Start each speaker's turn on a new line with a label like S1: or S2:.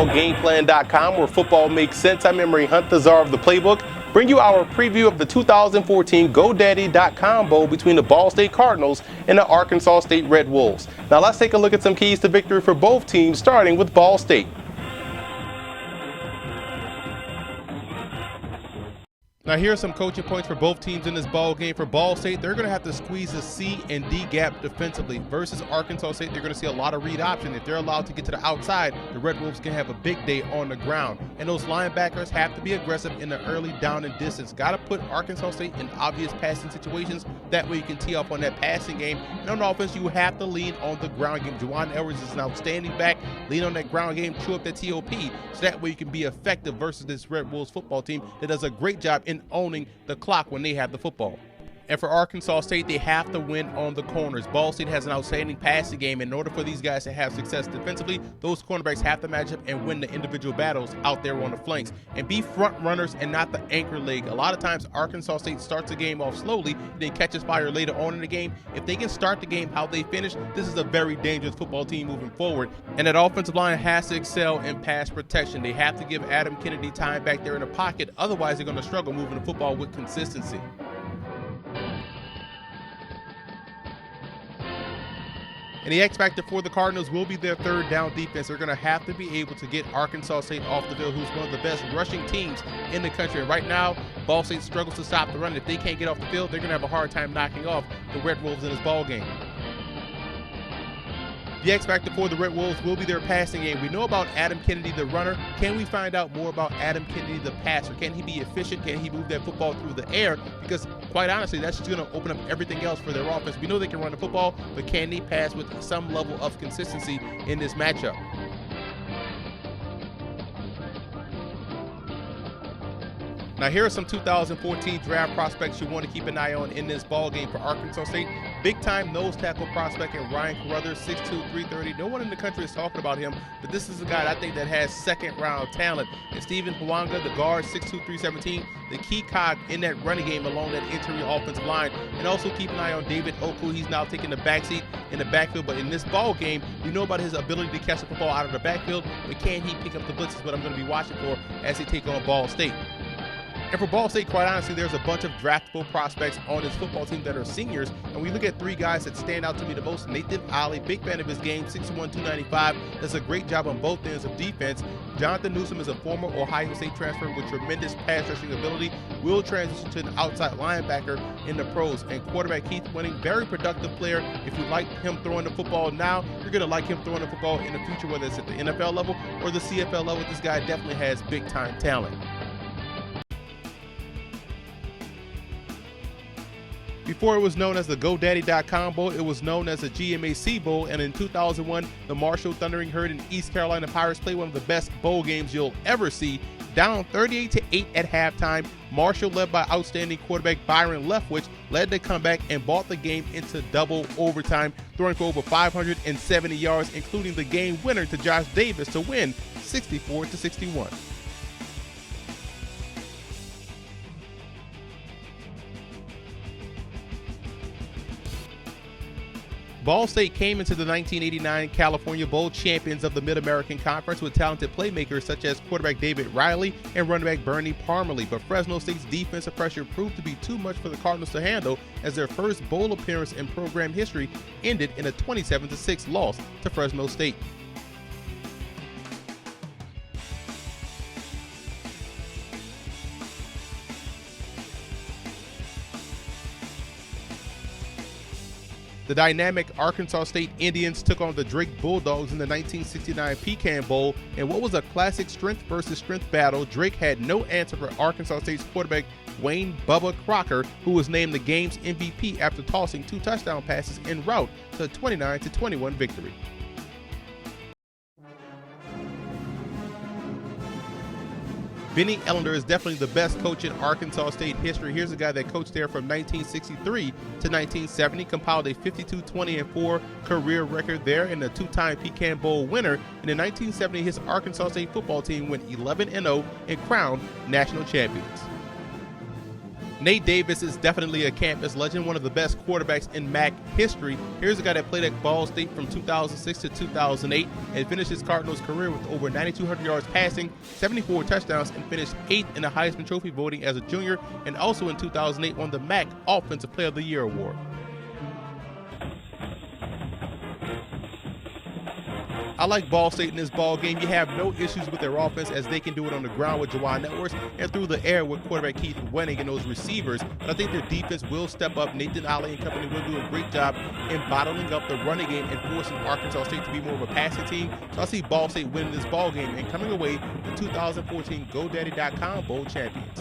S1: Gameplan.com, where football makes sense. I'm Emery Hunt, the czar of the playbook. Bring you our preview of the 2014 GoDaddy.com Bowl between the Ball State Cardinals and the Arkansas State Red Wolves. Now let's take a look at some keys to victory for both teams, starting with Ball State. Now here are some coaching points for both teams in this ball game. For Ball State, they're going to have to squeeze the C and D gap defensively. Versus Arkansas State, they're going to see a lot of read option. If they're allowed to get to the outside, the Red Wolves can have a big day on the ground. And those linebackers have to be aggressive in the early down and distance. Got to put Arkansas State in obvious passing situations. That way you can tee off on that passing game. And on offense, you have to lean on the ground game. Juwan Edwards is an outstanding back. Lean on that ground game, chew up that TOP. So that way you can be effective versus this Red Wolves football team that does a great job in owning the clock when they have the football. And for Arkansas State, they have to win on the corners. Ball State has an outstanding passing game. In order for these guys to have success defensively, those cornerbacks have to match up and win the individual battles out there on the flanks and be front runners and not the anchor leg. A lot of times Arkansas State starts the game off slowly, then catches fire later on in the game. If they can start the game how they finish, this is a very dangerous football team moving forward. And that offensive line has to excel in pass protection. They have to give Adam Kennedy time back there in the pocket. Otherwise, they're going to struggle moving the football with consistency. And the X factor for the Cardinals will be their third down defense. They're going to have to be able to get Arkansas State off the field, who's one of the best rushing teams in the country. And right now, Ball State struggles to stop the run. If they can't get off the field, they're going to have a hard time knocking off the Red Wolves in this ball game. The X factor for the Red Wolves will be their passing game. We know about Adam Kennedy, the runner. Can we find out more about Adam Kennedy, the passer? Can he be efficient? Can he move that football through the air? Because quite honestly, that's just going to open up everything else for their offense. We know they can run the football, but can they pass with some level of consistency in this matchup? Now here are some 2014 draft prospects you want to keep an eye on in this ball game for Arkansas State. Big-time nose tackle prospect in Ryan Carruthers, 6'2", 330. No one in the country is talking about him, but this is a guy I think that has second-round talent. And Stephen Hwanga, the guard, 6'2", 317, the key cog in that running game along that interior offensive line. And also keep an eye on David Oku. He's now taking the backseat in the backfield, but in this ball game, we know about his ability to catch the football out of the backfield, but can he pick up the blitzes? What I'm going to be watching for as they take on Ball State. And for Ball State, quite honestly, there's a bunch of draftable prospects on this football team that are seniors. And we look at three guys that stand out to me the most. Nathan Ollie, big fan of his game, 6'1", 295. Does a great job on both ends of defense. Jonathan Newsom is a former Ohio State transfer with tremendous pass rushing ability. Will transition to an outside linebacker in the pros. And quarterback Keith Winning, very productive player. If you like him throwing the football now, you're going to like him throwing the football in the future, whether it's at the NFL level or the CFL level. This guy definitely has big-time talent. Before it was known as the GoDaddy.com Bowl, it was known as the GMAC Bowl, and in 2001, the Marshall Thundering Herd and East Carolina Pirates played one of the best bowl games you'll ever see. Down 38-8 at halftime, Marshall, led by outstanding quarterback Byron Leftwich, led the comeback and brought the game into double overtime, throwing for over 570 yards, including the game winner to Josh Davis to win 64-61. Ball State came into the 1989 California Bowl champions of the Mid-American Conference with talented playmakers such as quarterback David Riley and running back Bernie Parmalee, but Fresno State's defensive pressure proved to be too much for the Cardinals to handle as their first bowl appearance in program history ended in a 27-6 loss to Fresno State. The dynamic Arkansas State Indians took on the Drake Bulldogs in the 1969 Pecan Bowl. In what was a classic strength versus strength battle, Drake had no answer for Arkansas State's quarterback Wayne Bubba Crocker, who was named the game's MVP after tossing 2 touchdown passes en route to a 29-21 victory. Benny Ellender is definitely the best coach in Arkansas State history. Here's a guy that coached there from 1963 to 1970, compiled a 52-20-4 career record there, and a 2-time Pecan Bowl winner. In the 1970, his Arkansas State football team went 11-0 and crowned national champions. Nate Davis is definitely a campus legend, one of the best quarterbacks in MAC history. Here's a guy that played at Ball State from 2006 to 2008 and finished his Cardinals career with over 9,200 yards passing, 74 touchdowns, and finished 8th in the Heisman Trophy voting as a junior, and also in 2008 won the MAC Offensive Player of the Year award. I like Ball State in this ball game. You have no issues with their offense as they can do it on the ground with Jawan Edwards and through the air with quarterback Keith Wenning and those receivers. But I think their defense will step up. Nathan Ali and company will do a great job in bottling up the running game and forcing Arkansas State to be more of a passing team. So I see Ball State winning this ball game and coming away the 2014 GoDaddy.com Bowl champions.